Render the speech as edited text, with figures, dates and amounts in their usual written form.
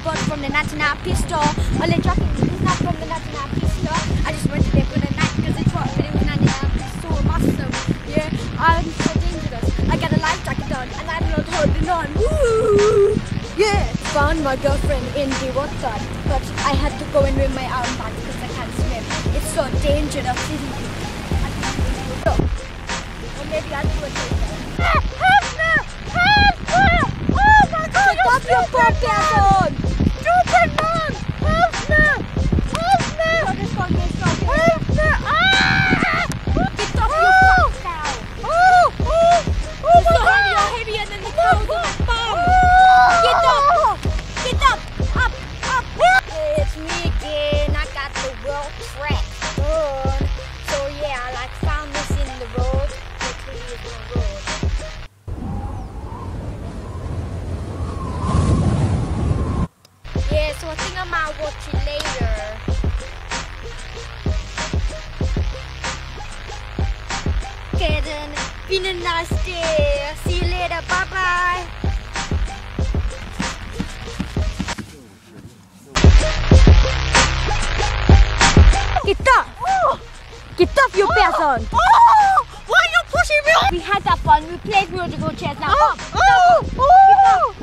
spot from the 99 pistol. Only joking, it's not from the 99 pistol. I just went to there for the night because it's what it was 99 pistol. Awesome. Yeah, I'm so dangerous. I got a life jacket on and I'm not holding on. Woo! Yeah, found my girlfriend in the water, but I had to go in with my arm back because I can't swim. It's so dangerous, isn't it? So, or maybe I'll do it later. Help me! Help me! Oh my God! Take off your poor person! Stupid man! Help me! Help me! Help me! Ah! Get off your poor cow! It's so heavy, you're heavier than the cows on that farm! Get up! Get up! Up! Up! It's me again. I got the world track done. So yeah, I like found this in the road. Literally is my road. Yeah, so I think I might watch it later. Okay then, been a nice day. See you later. Bye bye. Get up! Get off your person! Why are you pushing me? We had that fun. We played musical chairs now. Get up!